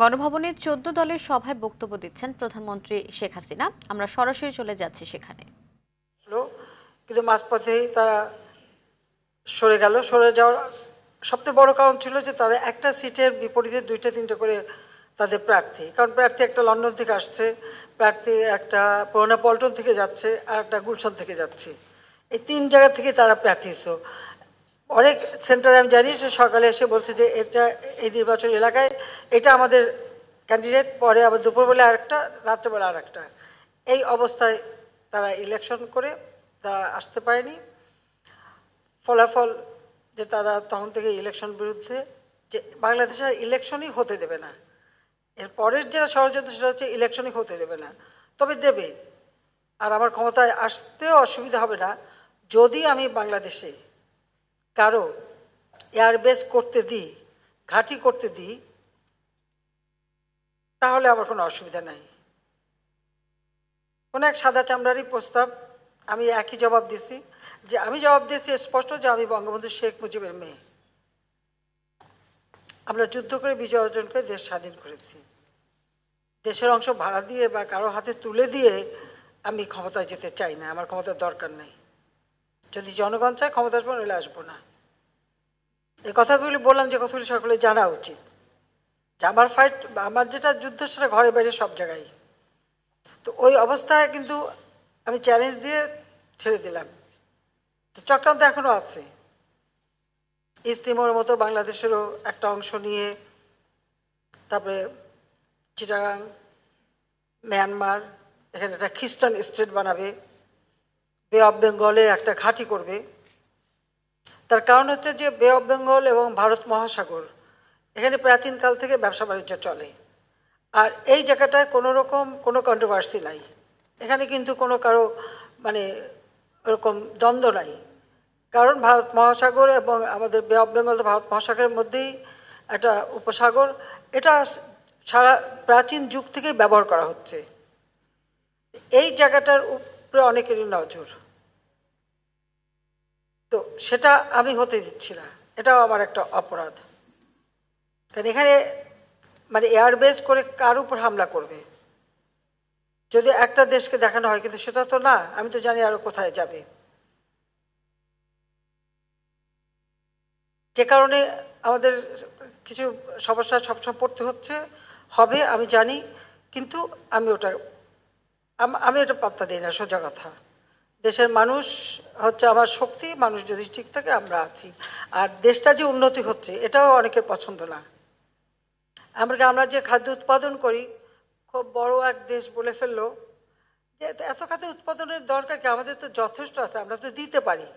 গণভবনে ১৪ দলের সভায় বক্তব্য দিচ্ছেন প্রধানমন্ত্রী শেখ হাসিনা। আমরা সরাসরি চলে যাচ্ছি সেখানে। কিন্তু মাঝপথেই তারা সরে গেল। সরে যাওয়ার সবচেয়ে বড় কারণ ছিল যে তারা একটা সিটের বিপরীতে দুইটা তিনটা করে তাদের প্রার্থী, কারণ প্রার্থী একটা লন্ডন থেকে আসছে, প্রার্থী একটা পুরোনো পল্টন থেকে যাচ্ছে, আর একটা গুলশান থেকে যাচ্ছে। এই তিন জায়গা থেকে তারা প্রার্থী হতো। অনেক সেন্টারে আমি জানি সে সকালে এসে বলছে যে এটা এই নির্বাচন এলাকায় এটা আমাদের ক্যান্ডিডেট, পরে আবার দুপুরবেলা আরেকটা, রাত্রেবেলা আর একটা। এই অবস্থায় তারা ইলেকশন করে তারা আসতে পারেনি। ফলাফল যে তারা তখন থেকে ইলেকশন বিরুদ্ধে, যে বাংলাদেশের ইলেকশনই হতে দেবে না। এর পরের যেটা ষড়যন্ত্র সেটা হচ্ছে ইলেকশনই হতে দেবে না, তবে দেবে। আর আমার ক্ষমতায় আসতেও অসুবিধা হবে না যদি আমি বাংলাদেশে কারো এয়ারবেস করতে দিই, ঘাঁটি করতে দিই, তাহলে আমার কোনো অসুবিধা নাই। কোনো এক সাদা চামড়ারই প্রস্তাব, আমি একই জবাব দিয়েছি, যে আমি জবাব দিয়েছি স্পষ্ট যে আমি বঙ্গবন্ধু শেখ মুজিবের মেয়ে। আমরা যুদ্ধ করে বিজয় অর্জন করে দেশ স্বাধীন করেছি। দেশের অংশ ভাড়া দিয়ে বা কারো হাতে তুলে দিয়ে আমি ক্ষমতায় যেতে চাই না, আমার ক্ষমতার দরকার নেই। যদি জনগণ চায় ক্ষমতা আসবো, নইলে আসবো না। এই কথাগুলি বললাম যে কথাগুলি সকলে জানা উচিত, যে আমার ফাইট, আমার যেটা যুদ্ধ সেটা ঘরে বাইরে সব জায়গায়। তো ওই অবস্থায় কিন্তু আমি চ্যালেঞ্জ দিয়ে ছেড়ে দিলাম। তো চক্রান্ত এখনো আছে। ইস্ট তিমোরের মতো বাংলাদেশেরও একটা অংশ নিয়ে, তারপরে চিটাগাং, মিয়ানমার, এখানে একটা খ্রিস্টান স্টেট বানাবে, বে অফ বেঙ্গলে একটা ঘাঁটি করবে। তার কারণ হচ্ছে যে বে অফ বেঙ্গল এবং ভারত মহাসাগর, এখানে প্রাচীনকাল থেকে ব্যবসা বাণিজ্য চলে। আর এই জায়গাটায় কোনো রকম কোনো কন্ট্রোভার্সি নাই। এখানে কিন্তু কোনো কারো মানে ওরকম দ্বন্দ্ব নাই, কারণ ভারত মহাসাগর এবং আমাদের বে অফ বেঙ্গল ভারত মহাসাগরের মধ্যেই একটা উপসাগর। এটা সারা প্রাচীন যুগ থেকেই ব্যবহার করা হচ্ছে। এই জায়গাটার উপরে অনেকেরই নজর, তো সেটা আমি হতে দিচ্ছি না। এটাও আমার একটা অপরাধ, কারণ এখানে মানে এয়ারবেস করে কার উপর হামলা করবে যদি একটা দেশকে দেখানো হয়, কিন্তু সেটা তো না। আমি তো জানি আরো কোথায় যাবে, যে কারণে আমাদের কিছু সমস্যা সবসময় পড়তে হচ্ছে, হবে আমি জানি, কিন্তু আমি ওটা পাত্তা দিই না। সোজা কথা, দেশের মানুষ হচ্ছে আমার শক্তি। মানুষ যদি ঠিক থাকে আমরা আছি। আর দেশটা যে উন্নতি হচ্ছে এটাও অনেকের পছন্দ না। আমরা যে খাদ্য উৎপাদন করি, খুব বড় এক দেশ বলে ফেললো যে এত খাদ্য উৎপাদনের দরকার কি, আমাদের তো যথেষ্ট আছে, আমরা তো দিতে পারি।